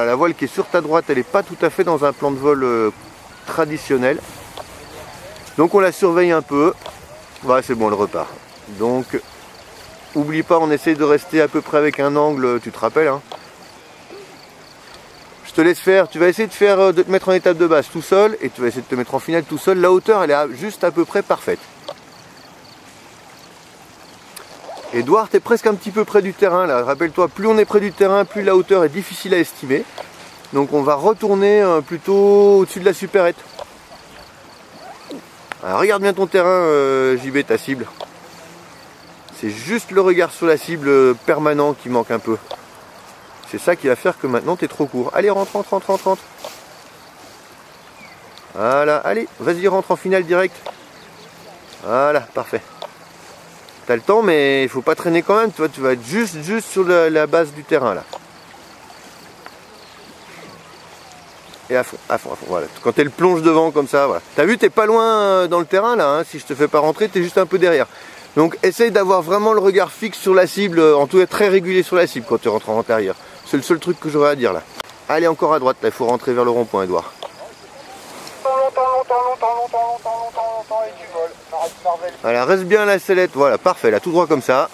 Voilà, la voile qui est sur ta droite, elle n'est pas tout à fait dans un plan de vol traditionnel. Donc on la surveille un peu. Voilà, c'est bon, elle repart. Donc, oublie pas, on essaye de rester à peu près avec un angle, tu te rappelles, hein. Je te laisse faire, tu vas essayer de te mettre en étape de base tout seul, et tu vas essayer de te mettre en finale tout seul. La hauteur, elle est juste à peu près parfaite. Edouard, tu es presque un petit peu près du terrain là. Rappelle-toi, plus on est près du terrain, plus la hauteur est difficile à estimer. Donc on va retourner plutôt au-dessus de la supérette. Alors, regarde bien ton terrain, JB, ta cible. C'est juste le regard sur la cible permanent qui manque un peu. C'est ça qui va faire que maintenant tu es trop court. Allez, rentre. Voilà, allez, vas-y, rentre en finale direct. Voilà, parfait. T'as le temps, mais il faut pas traîner quand même. Tu vois, tu vas être juste sur la base du terrain là. Et à fond, voilà. Quand elle plonge devant comme ça, voilà. T'as vu, t'es pas loin dans le terrain là, hein. Si je te fais pas rentrer, t'es juste un peu derrière. Donc essaye d'avoir vraiment le regard fixe sur la cible, en tout cas très régulier sur la cible quand tu rentres en intérieur. C'est le seul truc que j'aurais à dire là. Allez, encore à droite, là, il faut rentrer vers le rond-point, Edouard. Longtemps et tu voles. Voilà, reste bien la sellette, voilà, parfait, là, tout droit comme ça.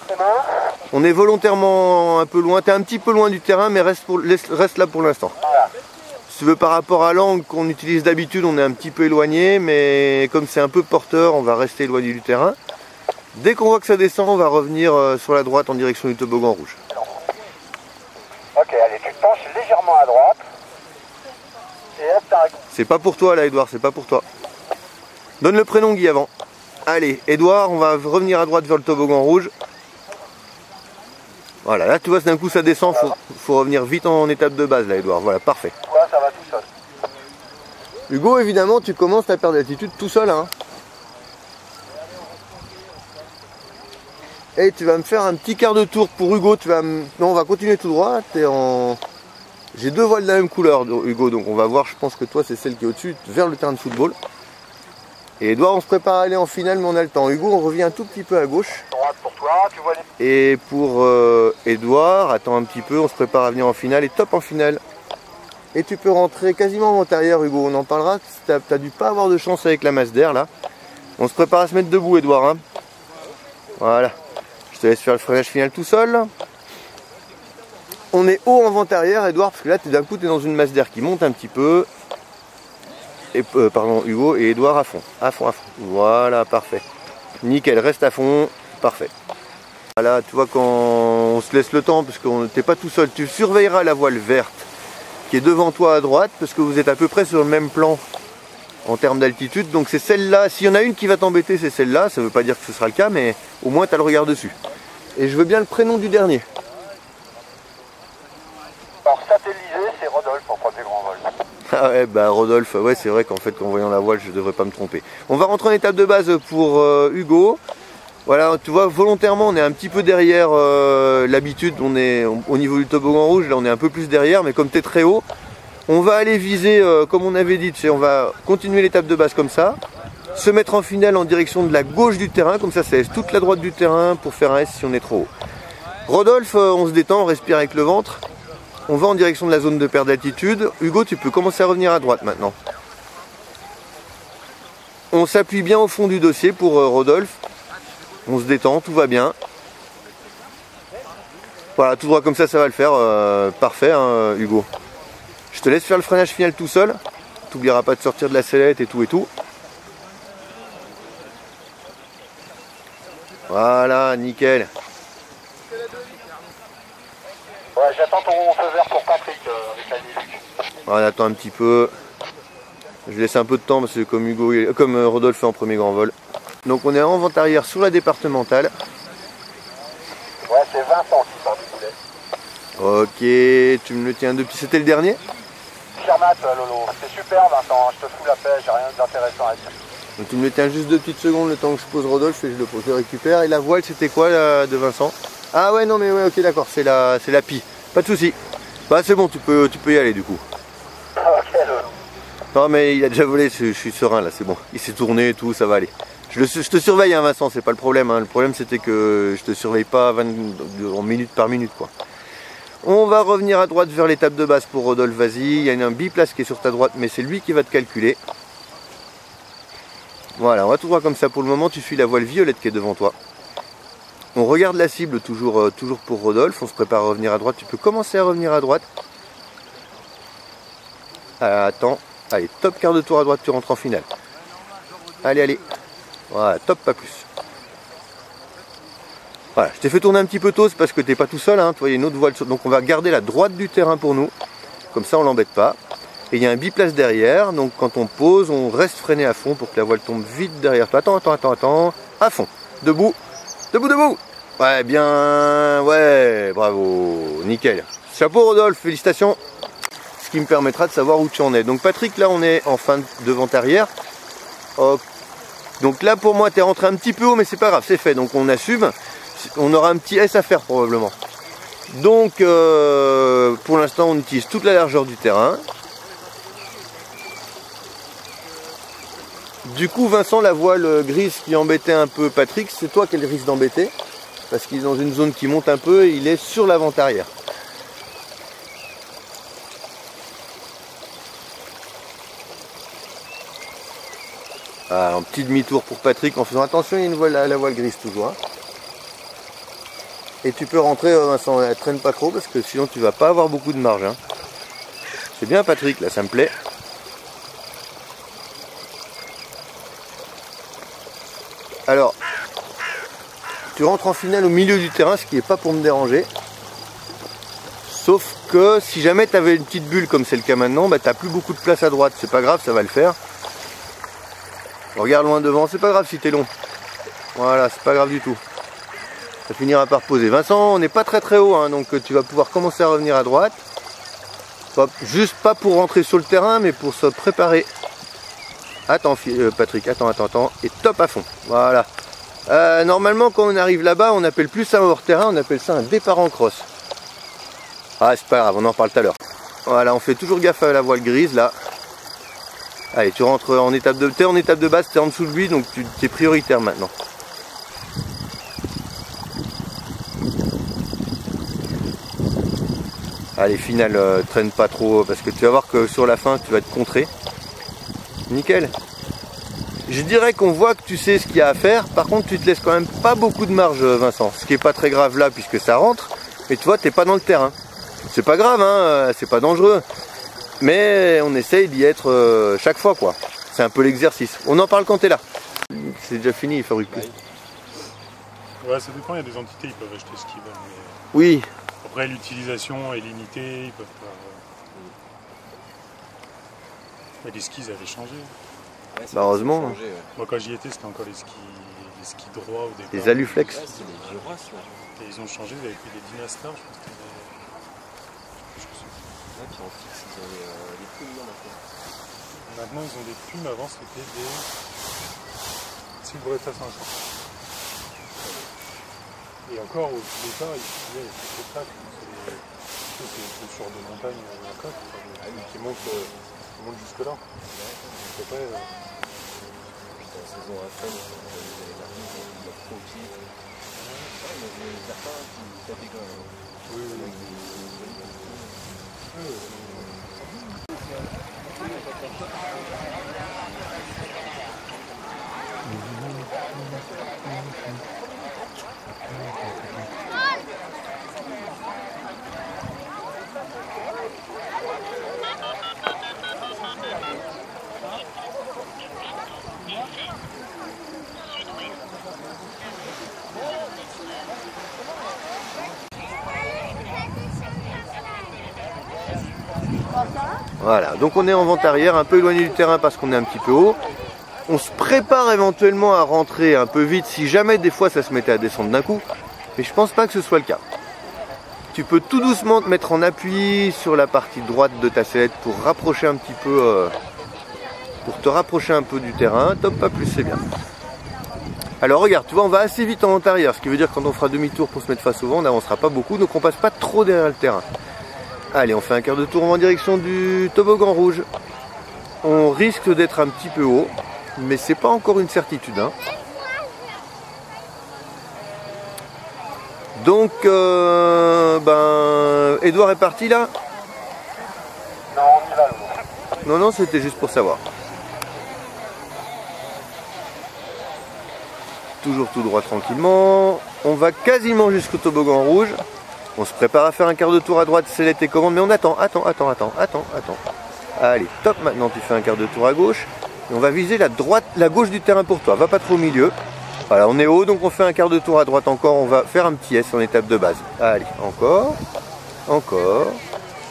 On est volontairement un peu loin, t'es un petit peu loin du terrain, mais reste là pour l'instant. Voilà. Si tu veux, par rapport à l'angle qu'on utilise d'habitude, on est un petit peu éloigné, mais comme c'est un peu porteur, on va rester éloigné du terrain. Dès qu'on voit que ça descend, on va revenir sur la droite en direction du toboggan rouge. Ok, allez, tu te penches légèrement à droite. Et hop, t'arrêtes. C'est pas pour toi là, Edouard, c'est pas pour toi. Donne le prénom Guy avant. Allez, Edouard, on va revenir à droite vers le toboggan rouge. Voilà, là tu vois, d'un coup ça descend, faut revenir vite en étape de base là, Edouard. Voilà, parfait. Ouais, ça va tout seul. Hugo, évidemment, tu commences à perdre d'altitude tout seul, hein. Et tu vas me faire un petit quart de tour pour Hugo. Non, on va continuer tout droit. J'ai deux voiles de la même couleur, Hugo, donc on va voir. Je pense que toi, c'est celle qui est au-dessus, vers le terrain de football. Et Edouard, on se prépare à aller en finale, mais on a le temps. Hugo, on revient un tout petit peu à gauche. Droite pour toi, tu vois les... Et pour Edouard, attends un petit peu, on se prépare à venir en finale. Et top en finale. Et tu peux rentrer quasiment en antérieur, Hugo. On en parlera. T'as dû pas avoir de chance avec la masse d'air, là. On se prépare à se mettre debout, Edouard, hein. Voilà. Je te laisse faire le freinage final tout seul. On est haut en vente arrière, Edouard, parce que là, d'un coup, tu es dans une masse d'air qui monte un petit peu. Et, pardon, Hugo, et Edouard à fond. À fond. Voilà, parfait. Nickel, reste à fond. Parfait. Voilà, tu vois, quand on se laisse le temps, parce que t'es pas tout seul, tu surveilleras la voile verte qui est devant toi à droite, parce que vous êtes à peu près sur le même plan en termes d'altitude. Donc c'est celle-là, s'il y en a une qui va t'embêter, c'est celle-là. Ça veut pas dire que ce sera le cas, mais au moins tu as le regard dessus. Et je veux bien le prénom du dernier. Alors satellisé, c'est Rodolphe en premier grand vol. Ah ouais, bah Rodolphe, ouais, c'est vrai qu'en fait, en voyant la voile, je devrais pas me tromper. On va rentrer en étape de base pour Hugo. Voilà, tu vois, volontairement, on est un petit peu derrière l'habitude. On est au niveau du toboggan rouge, là, on est un peu plus derrière, mais comme tu es très haut, on va aller viser, comme on avait dit, tu sais, on va continuer l'étape de base comme ça, se mettre en finale en direction de la gauche du terrain, comme ça laisse toute la droite du terrain pour faire un S si on est trop haut. Rodolphe, on se détend, on respire avec le ventre. On va en direction de la zone de perte d'altitude. Hugo, tu peux commencer à revenir à droite maintenant. On s'appuie bien au fond du dossier pour Rodolphe. On se détend, tout va bien. Voilà, tout droit comme ça va le faire. Parfait, hein, Hugo. Je te laisse faire le freinage final tout seul. Tu n'oublieras pas de sortir de la sellette et tout. Voilà, nickel. Ouais, j'attends ton feu vert pour Patrick avec la Niluc. On attend un petit peu. Je laisse un peu de temps parce que comme Rodolphe fait en premier grand vol. Donc on est en vente arrière sur la départementale. Ouais, c'est Vincent qui sort du boulet. Ok, tu me le tiens depuis. C'était le dernier? Firmat, Lolo. C'est super, Vincent. Je te fous la paix, j'ai rien d'intéressant à dire. Donc tu me le tiens juste 2 petites secondes le temps que je pose Rodolphe et je le récupère. Et la voile, c'était quoi là, de Vincent? Ah ouais, non mais ouais, ok, d'accord, c'est la pie. Pas de souci. Bah c'est bon, tu peux y aller du coup. Ok, Lolo. Non mais il a déjà volé, je suis serein là, c'est bon. Il s'est tourné et tout, ça va aller. Je te surveille, hein, Vincent, c'est pas le problème. Hein. Le problème c'était que je te surveille pas en minute par minute, quoi. On va revenir à droite vers l'étape de base pour Rodolphe, vas-y. Il y a un biplace qui est sur ta droite, mais c'est lui qui va te calculer. Voilà, on va tout droit comme ça pour le moment. Tu suis la voile violette qui est devant toi. On regarde la cible toujours pour Rodolphe. On se prépare à revenir à droite. Tu peux commencer à revenir à droite. Attends. Allez, top quart de tour à droite, tu rentres en finale. Allez, allez. Voilà, top, pas plus. Voilà, je t'ai fait tourner un petit peu tôt, c'est parce que tu n'es pas tout seul, hein. Toi, il y a une autre voile, donc on va garder la droite du terrain pour nous, comme ça on l'embête pas. Et il y a un biplace derrière, donc quand on pose, on reste freiné à fond pour que la voile tombe vite derrière toi. Attends, à fond, debout, debout. Ouais, bien, ouais, bravo, nickel. Chapeau Rodolphe, félicitations. Ce qui me permettra de savoir où tu en es. Donc Patrick, là on est en fin de vente arrière. Oh. Donc là pour moi tu es rentré un petit peu haut, mais c'est pas grave, c'est fait, donc on assume. On aura un petit S à faire probablement. Donc pour l'instant on utilise toute la largeur du terrain. Du coup Vincent, la voile grise qui embêtait un peu Patrick, c'est toi qui risque d'embêter. Parce qu'il est dans une zone qui monte un peu et il est sur l'avant arrière. Ah, un petit demi-tour pour Patrick en faisant attention, il y a une voile à la voile grise toujours. Hein. Et tu peux rentrer Vincent, traîne pas trop parce que sinon tu vas pas avoir beaucoup de marge. Hein. C'est bien Patrick, là ça me plaît. Alors, tu rentres en finale au milieu du terrain, ce qui n'est pas pour me déranger. Sauf que si jamais tu avais une petite bulle comme c'est le cas maintenant, bah, tu n'as plus beaucoup de place à droite. C'est pas grave, ça va le faire. Regarde loin devant, c'est pas grave si tu es long. Voilà, c'est pas grave du tout. Ça finira par poser. Vincent, on n'est pas très haut, hein, donc tu vas pouvoir commencer à revenir à droite. Juste pas pour rentrer sur le terrain, mais pour se préparer. Attends Patrick, attends. Et top à fond. Voilà. Normalement, quand on arrive là-bas, on appelle plus ça un hors-terrain, on appelle ça un départ en crosse. Ah, c'est pas grave, on en parle tout à l'heure. Voilà, on fait toujours gaffe à la voile grise, là. Allez, tu rentres en étape de... T'es en étape de base, t'es en dessous de lui, donc tu es prioritaire maintenant. Allez, finale, traîne pas trop, parce que tu vas voir que sur la fin, tu vas te contrer. Nickel. Je dirais qu'on voit que tu sais ce qu'il y a à faire, par contre tu te laisses quand même pas beaucoup de marge Vincent, ce qui est pas très grave là puisque ça rentre, mais tu vois t'es pas dans le terrain. C'est pas grave, hein, c'est pas dangereux, mais on essaye d'y être chaque fois quoi. C'est un peu l'exercice. On en parle quand t'es là. C'est déjà fini, il fabrique plus. Ouais, ça dépend, il y a des entités, ils peuvent acheter ce qu'ils veulent. Mais... Oui. Après l'utilisation est limitée, ils peuvent pas... Mais les skis avaient changé. Ouais, bah heureusement. Changé, ouais. Moi quand j'y étais, c'était encore les skis droits ou des... Les Aluflex. Ouais, c'était des vieux races là. Et ils ont changé, ils avaient pris des Dynastar, je pense que c'était des... Je sais pas. Là, puis en fixe, ils ont les plumes maintenant. Maintenant ils ont des plumes, avant c'était des... Silvretta 500. Et encore au départ, il y a des spectacles, c'est des chaussures de montagne à côte, qui montent jusque là. C'est pas... Putain, la saison à fin, il a trop au pied. Il y a certains qui tapaient quand même. Oui. Voilà, donc on est en vente arrière, un peu éloigné du terrain parce qu'on est un petit peu haut. On se prépare éventuellement à rentrer un peu vite si jamais des fois ça se mettait à descendre d'un coup. Mais je pense pas que ce soit le cas. Tu peux tout doucement te mettre en appui sur la partie droite de ta sellette pour rapprocher un petit peu, pour te rapprocher un peu du terrain. Top, pas plus, c'est bien. Alors regarde, tu vois, on va assez vite en vente arrière, ce qui veut dire que quand on fera demi-tour pour se mettre face au vent, on n'avancera pas beaucoup, donc on passe pas trop derrière le terrain. Allez, on fait un quart de tour en direction du toboggan rouge. On risque d'être un petit peu haut, mais c'est pas encore une certitude. Hein. Donc, Edouard est parti là? Non, on y va, Loulou. Non, non, c'était juste pour savoir. Toujours tout droit tranquillement. On va quasiment jusqu'au toboggan rouge. On se prépare à faire un quart de tour à droite, c'est tes commandes, mais on attend. Allez, top, maintenant tu fais un quart de tour à gauche. Et on va viser la gauche du terrain pour toi. Va pas trop au milieu. Voilà, on est haut, donc on fait un quart de tour à droite encore. On va faire un petit S en étape de base. Allez, encore.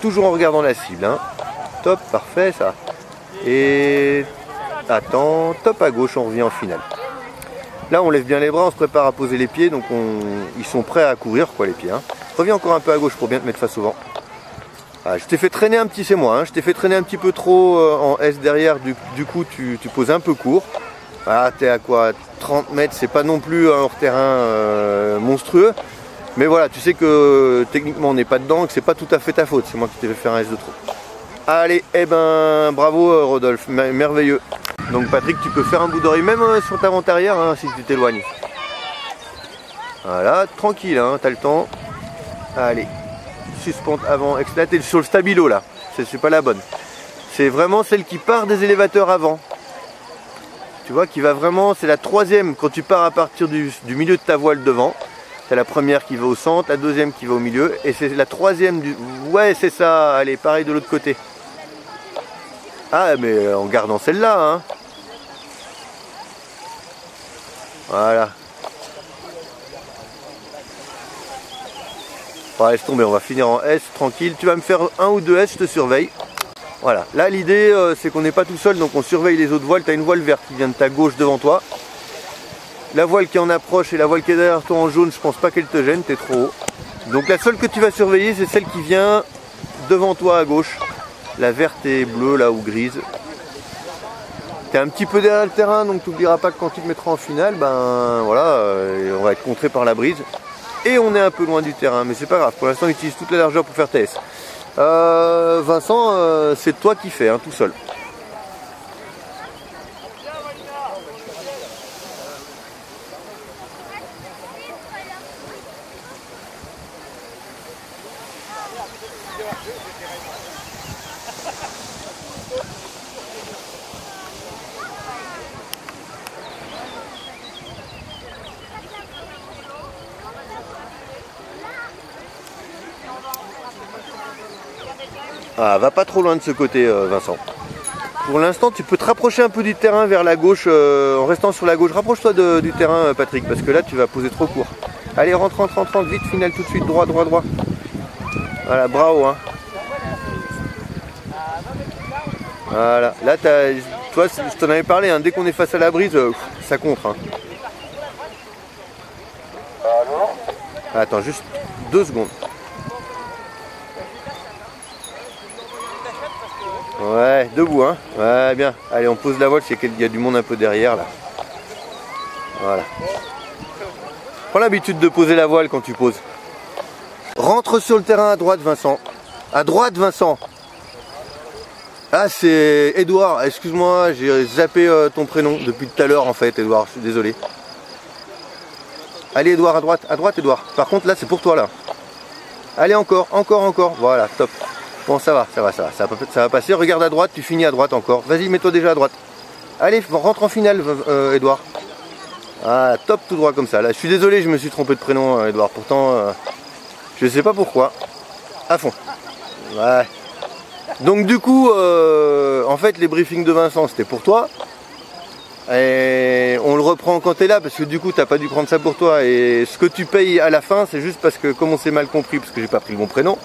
Toujours en regardant la cible. Hein. Top, parfait ça. Et attends, top à gauche, on revient en finale. Là, on lève bien les bras, on se prépare à poser les pieds. Donc ils sont prêts à courir, quoi, les pieds. Hein. Reviens encore un peu à gauche pour bien te mettre face au vent. Ah, je t'ai fait traîner un petit, c'est moi, hein. Je t'ai fait traîner un petit peu trop en S derrière, du coup tu poses un peu court. Ah, t'es à quoi, 30 mètres, c'est pas non plus un hors-terrain monstrueux. Mais voilà, tu sais que techniquement on n'est pas dedans, que c'est pas tout à fait ta faute, c'est moi qui t'ai fait faire un S de trop. Allez, bravo Rodolphe, merveilleux. Donc Patrick, tu peux faire un bout d'oreille même sur ta vente arrière hein, si tu t'éloignes. Voilà, tranquille, hein, t'as le temps. Allez, suspente avant, là t'es sur le stabilo là, c'est pas la bonne. C'est vraiment celle qui part des élévateurs avant. Tu vois, qui va vraiment, c'est la troisième quand tu pars à partir du milieu de ta voile devant. C'est la première qui va au centre, la deuxième qui va au milieu, et c'est la troisième du... Ouais, c'est ça, allez, pareil de l'autre côté. Ah, mais en gardant celle-là, hein. Voilà. Bon, laisse tomber, on va finir en S, tranquille. Tu vas me faire un ou deux S, je te surveille. Voilà, là l'idée c'est qu'on n'est pas tout seul, donc on surveille les autres voiles. Tu as une voile verte qui vient de ta gauche devant toi. La voile qui en approche et la voile qui est derrière toi en jaune, je pense pas qu'elle te gêne, tu es trop haut. Donc la seule que tu vas surveiller, c'est celle qui vient devant toi à gauche. La verte et bleue là, ou grise. Tu es un petit peu derrière le terrain, donc tu n'oublieras pas que quand tu te mettras en finale, ben voilà, on va être contré par la brise. Et on est un peu loin du terrain, mais c'est pas grave. Pour l'instant, on utilise toute la largeur pour faire TS. Vincent, c'est toi qui fais, hein, tout seul. Ah, va pas trop loin de ce côté, Vincent. Pour l'instant, tu peux te rapprocher un peu du terrain vers la gauche, en restant sur la gauche. Rapproche-toi du terrain, Patrick, parce que là, tu vas poser trop court. Allez, rentre, vite, finale tout de suite, droit. Voilà, bravo, hein. Voilà, là, toi, je t'en avais parlé, hein, dès qu'on est face à la brise, ça contre. Hein. Attends, juste 2 secondes. Ouais, debout, hein. Ouais, bien. Allez, on pose la voile, c'est qu'il y a du monde un peu derrière, là. Voilà. Prends l'habitude de poser la voile quand tu poses. Rentre sur le terrain à droite, Vincent. À droite, Vincent. Ah, c'est Edouard. Excuse-moi, j'ai zappé ton prénom depuis tout à l'heure, en fait, Edouard. Je suis désolé. Allez, Edouard, à droite, Edouard. Par contre, là, c'est pour toi, là. Allez, encore. Voilà, top. Bon, ça va passer. Regarde à droite, tu finis à droite encore. Vas-y, mets-toi déjà à droite. Allez, rentre en finale, Edouard. Ah, top, tout droit comme ça. Là, je suis désolé, je me suis trompé de prénom, Edouard. Pourtant, je sais pas pourquoi. À fond. Ouais. Donc du coup, en fait, les briefings de Vincent, c'était pour toi. Et on le reprend quand tu es là, parce que du coup, t'as pas dû prendre ça pour toi. Et ce que tu payes à la fin, c'est juste parce que, comme on s'est mal compris, parce que j'ai pas pris le bon prénom,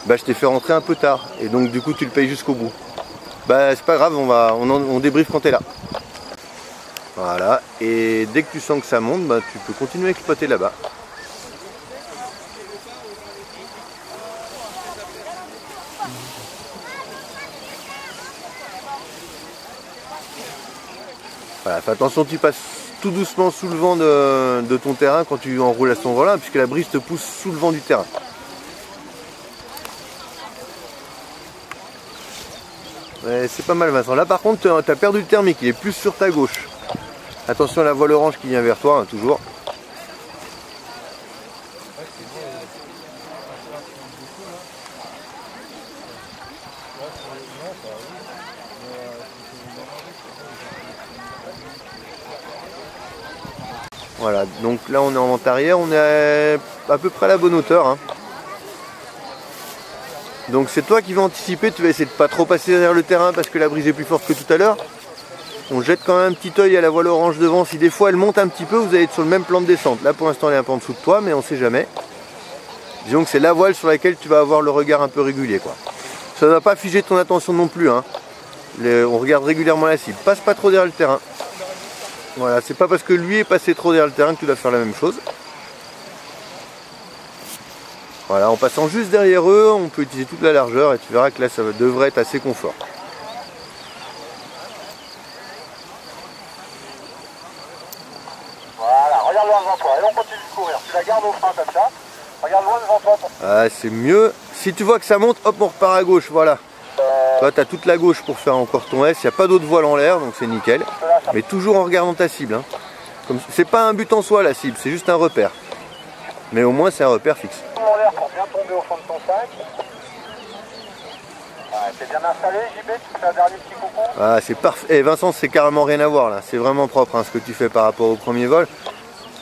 bah, je t'ai fait rentrer un peu tard. Et donc, du coup, tu le payes jusqu'au bout. Bah, c'est pas grave, on débriefe quand tu es là. Voilà. Et dès que tu sens que ça monte, bah, tu peux continuer à exploiter là-bas. Voilà, fais attention, tu passes tout doucement sous le vent de ton terrain quand tu enroules à ce moment-là, puisque la brise te pousse sous le vent du terrain. Ouais, c'est pas mal, Vincent. Là par contre, tu as perdu le thermique, il est plus sur ta gauche. Attention à la voile orange qui vient vers toi, hein, toujours. Voilà, donc là on est en vente arrière, on est à peu près à la bonne hauteur. Hein. Donc c'est toi qui vas anticiper, tu vas essayer de pas trop passer derrière le terrain parce que la brise est plus forte que tout à l'heure. On jette quand même un petit œil à la voile orange devant, si des fois elle monte un petit peu, vous allez être sur le même plan de descente. Là pour l'instant elle est un peu en dessous de toi, mais on sait jamais. Disons que c'est la voile sur laquelle tu vas avoir le regard un peu régulier, quoi. Ça ne va pas figer ton attention non plus. Hein. On regarde régulièrement la cible, passe pas trop derrière le terrain. Voilà, c'est pas parce que lui est passé trop derrière le terrain que tu dois faire la même chose. Voilà, en passant juste derrière eux, on peut utiliser toute la largeur et tu verras que là ça devrait être assez confort. Voilà, regarde loin devant toi et on continue de courir. Tu la gardes au frein comme ça. Regarde loin devant toi. Ah, c'est mieux. Si tu vois que ça monte, hop, on repart à gauche, voilà. Toi, tu as toute la gauche pour faire encore ton S. Il n'y a pas d'autre voile en l'air, donc c'est nickel. Mais toujours en regardant ta cible. Hein. C'est pas un but en soi la cible, c'est juste un repère. Mais au moins c'est un repère fixe. En l'air pour bien tomber au fond de ton sac. Ouais, t'es bien installé, JB, tu fais un dernier petit coucou. Ah, c'est parfait. Et Vincent, c'est carrément rien à voir là. C'est vraiment propre hein, ce que tu fais par rapport au premier vol.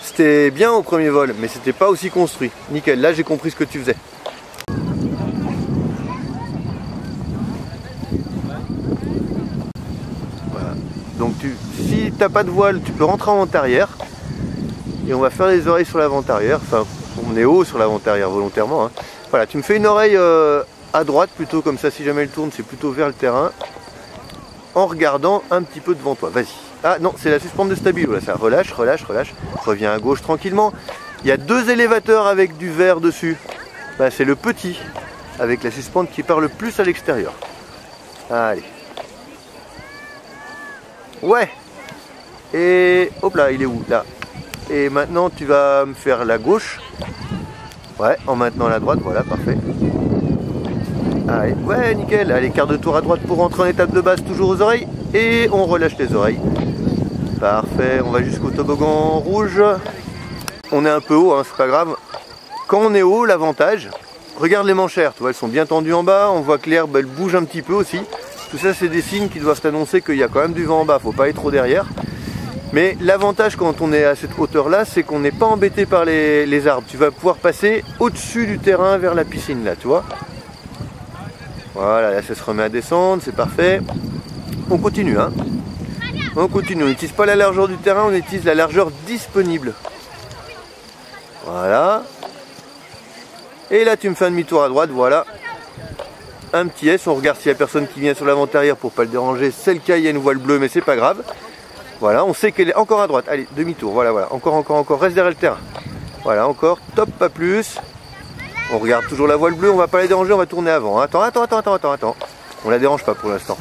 C'était bien au premier vol, mais c'était pas aussi construit. Nickel, là j'ai compris ce que tu faisais. Voilà. Donc si t'as pas de voile, tu peux rentrer en vente arrière. Et on va faire les oreilles sur l'avant arrière. Enfin, on est haut sur l'avant arrière volontairement. Hein. Voilà, tu me fais une oreille à droite plutôt, comme ça si jamais elle tourne, c'est plutôt vers le terrain. En regardant un petit peu devant toi. Vas-y. Ah non, c'est la suspente de stabilo là, ça relâche, relâche, relâche. Reviens à gauche tranquillement. Il y a deux élévateurs avec du verre dessus. Bah, c'est le petit, avec la suspente qui part le plus à l'extérieur. Allez. Ouais. Et hop là, il est où? Là. Et maintenant tu vas me faire la gauche. Ouais, en maintenant la droite, voilà, parfait. Allez, ouais, nickel. Allez, quart de tour à droite pour rentrer en étape de base, toujours aux oreilles. Et on relâche les oreilles. Parfait, on va jusqu'au toboggan rouge. On est un peu haut, hein, c'est pas grave. Quand on est haut, l'avantage, regarde les manchères, tu vois, elles sont bien tendues en bas. On voit que l'herbe, elle bouge un petit peu aussi. Tout ça, c'est des signes qui doivent t'annoncer qu'il y a quand même du vent en bas. Faut pas aller trop derrière. Mais l'avantage quand on est à cette hauteur-là, c'est qu'on n'est pas embêté par les arbres. Tu vas pouvoir passer au-dessus du terrain vers la piscine, là, tu vois. Voilà, là, ça se remet à descendre, c'est parfait. On continue, hein. On continue, on n'utilise pas la largeur du terrain, on utilise la largeur disponible. Voilà. Et là, tu me fais un demi-tour à droite, voilà. Un petit S, on regarde s'il n'y a personne qui vient sur l'avant arrière pour pas le déranger. C'est le cas, il y a une voile bleue, mais c'est pas grave. Voilà, on sait qu'elle est encore à droite. Allez, demi-tour, voilà, voilà. Encore, encore, encore. Reste derrière le terrain. Voilà, encore. Top, pas plus. On regarde toujours la voile bleue, on va pas la déranger, on va tourner avant. Attends. On la dérange pas pour l'instant.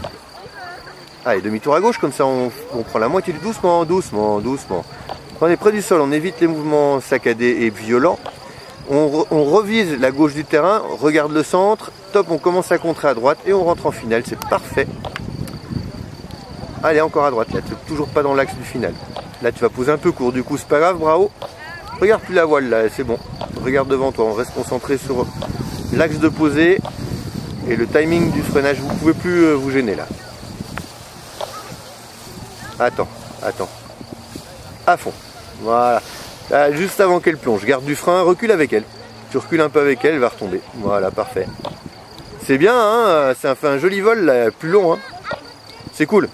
Allez, demi-tour à gauche, comme ça on prend la moitié doucement, doucement, doucement. Quand on est près du sol, on évite les mouvements saccadés et violents. On revise la gauche du terrain, regarde le centre. Top, on commence à contrer à droite et on rentre en finale, c'est parfait. Allez, encore à droite, là, tu n'es toujours pas dans l'axe du final. Là, tu vas poser un peu court, du coup, c'est pas grave, bravo. Regarde plus la voile, là, c'est bon. Regarde devant toi, on reste concentré sur l'axe de posée et le timing du freinage. Vous ne pouvez plus vous gêner, là. Attends. À fond. Voilà. Là, juste avant qu'elle plonge, garde du frein, recule avec elle. Tu recules un peu avec elle, elle va retomber. Voilà, parfait. C'est bien, hein, ça fait un joli vol, là, plus long, hein. C'est cool.